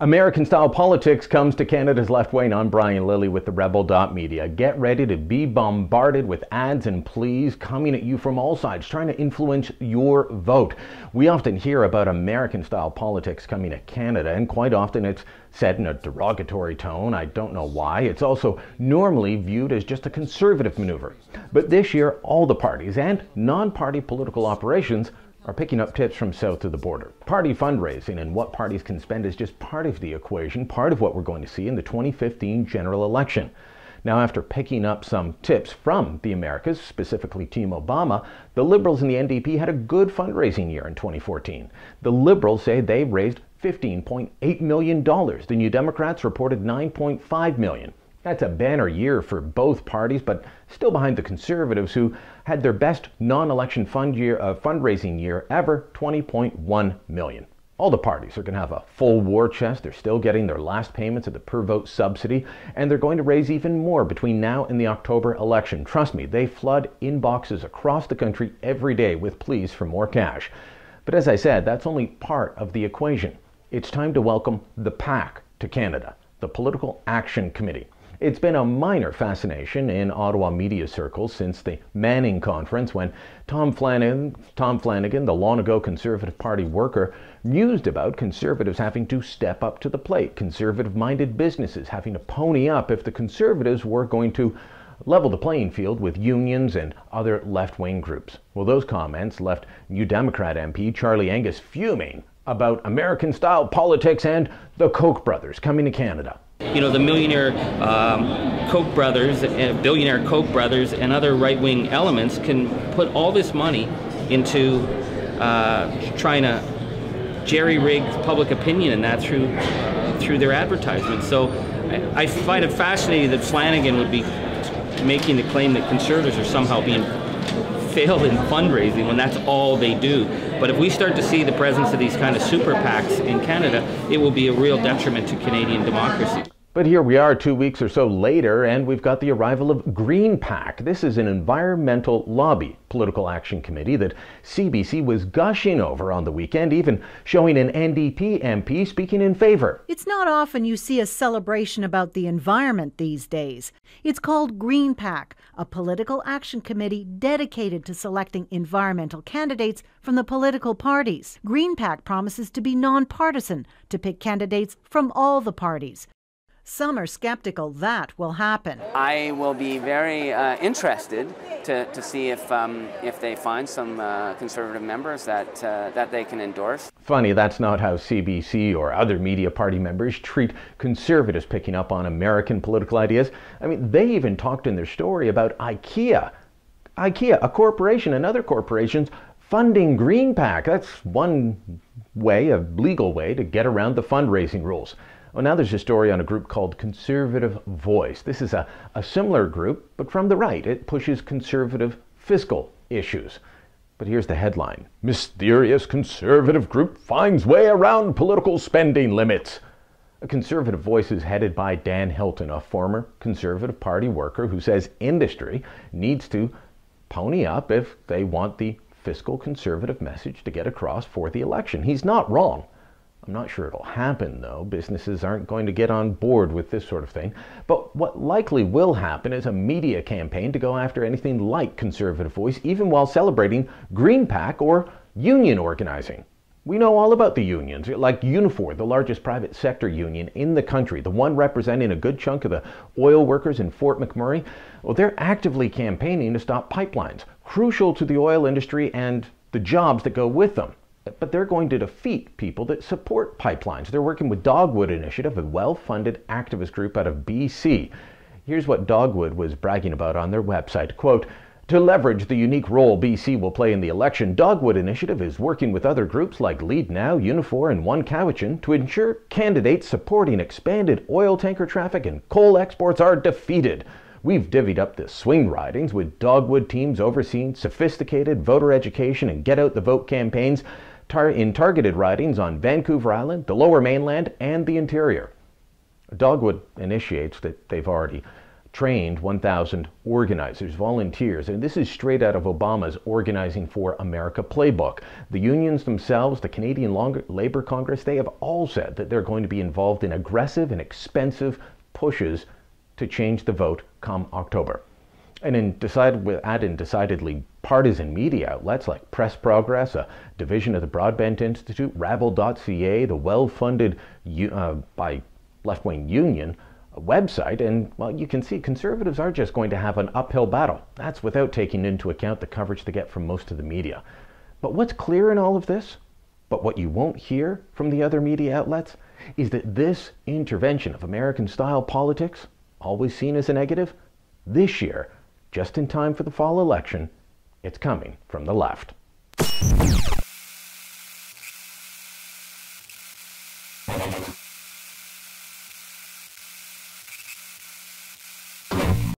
American-style politics comes to Canada's left wing. I'm Brian Lilley with TheRebel.media. Get ready to be bombarded with ads and pleas coming at you from all sides, trying to influence your vote. We often hear about American-style politics coming to Canada, and quite often it's said in a derogatory tone. I don't know why. It's also normally viewed as just a conservative maneuver. But this year, all the parties and non-party political operations are picking up tips from south of the border. Party fundraising and what parties can spend is just part of the equation, part of what we're going to see in the 2015 general election. Now, after picking up some tips from the Americas, specifically Team Obama, the Liberals and the NDP had a good fundraising year in 2014. The Liberals say they raised $15.8 million. The New Democrats reported $9.5 million. That's a banner year for both parties, but still behind the Conservatives, who had their best non-election fundraising year ever, $20.1 million. All the parties are going to have a full war chest. They're still getting their last payments of the per-vote subsidy, and they're going to raise even more between now and the October election. Trust me, they flood inboxes across the country every day with pleas for more cash. But as I said, that's only part of the equation. It's time to welcome the PAC to Canada, the Political Action Committee. It's been a minor fascination in Ottawa media circles since the Manning Conference, when Tom Flanagan, the long-ago Conservative Party worker, mused about Conservatives having to step up to the plate, Conservative-minded businesses having to pony up if the Conservatives were going to level the playing field with unions and other left-wing groups. Well, those comments left New Democrat MP Charlie Angus fuming about American-style politics and the Koch Brothers coming to Canada. You know, the millionaire Koch Brothers, billionaire Koch Brothers, and other right-wing elements can put all this money into trying to jerry-rig public opinion, and that through their advertisements. So I find it fascinating that Flanagan would be making the claim that Conservatives are somehow being failed in fundraising when that's all they do. But if we start to see the presence of these kind of super PACs in Canada, it will be a real detriment to Canadian democracy. But here we are 2 weeks or so later, and we've got the arrival of GreenPAC. This is an environmental lobby political action committee that CBC was gushing over on the weekend, even showing an NDP MP speaking in favor. It's not often you see a celebration about the environment these days. It's called GreenPAC, a political action committee dedicated to selecting environmental candidates from the political parties. GreenPAC promises to be non-partisan, to pick candidates from all the parties. Some are skeptical that will happen. I will be very interested to see if they find some Conservative members that they can endorse. Funny, that's not how CBC or other media party members treat Conservatives picking up on American political ideas. I mean, they even talked in their story about IKEA, a corporation and other corporations funding GreenPAC. That's one way, a legal way, to get around the fundraising rules. Well, now there's a story on a group called Conservative Voice. This is a similar group, but from the right. It pushes conservative fiscal issues. But here's the headline: Mysterious Conservative Group Finds Way Around Political Spending Limits. A Conservative Voice is headed by Dan Hilton, a former Conservative Party worker who says industry needs to pony up if they want the fiscal conservative message to get across for the election. He's not wrong. I'm not sure it'll happen, though. Businesses aren't going to get on board with this sort of thing. But what likely will happen is a media campaign to go after anything like Conservative Voice, even while celebrating GreenPAC or union organizing. We know all about the unions, like Unifor, the largest private sector union in the country, the one representing a good chunk of the oil workers in Fort McMurray. Well, they're actively campaigning to stop pipelines, crucial to the oil industry and the jobs that go with them. But they're going to defeat people that support pipelines. They're working with Dogwood Initiative, a well-funded activist group out of BC. Here's what Dogwood was bragging about on their website. Quote, "To leverage the unique role BC will play in the election, Dogwood Initiative is working with other groups like Lead Now, Unifor, and One Cowichan to ensure candidates supporting expanded oil tanker traffic and coal exports are defeated. We've divvied up the swing ridings with Dogwood teams overseeing sophisticated voter education and get-out-the-vote campaigns in targeted ridings on Vancouver Island, the Lower Mainland, and the interior." Dogwood initiates that they've already trained 1,000 organizers, volunteers, and this is straight out of Obama's Organizing for America playbook. The unions themselves, the Canadian Labour Congress, they have all said that they're going to be involved in aggressive and expensive pushes to change the vote come October. And in decidedly partisan media outlets like Press Progress, a division of the Broadbent Institute, Rabble.ca, the well-funded by left-wing union website, and well, you can see conservatives are just going to have an uphill battle. That's without taking into account the coverage they get from most of the media. But what's clear in all of this, but what you won't hear from the other media outlets, is that this intervention of American-style politics, always seen as a negative, this year, just in time for the fall election, it's coming from the left.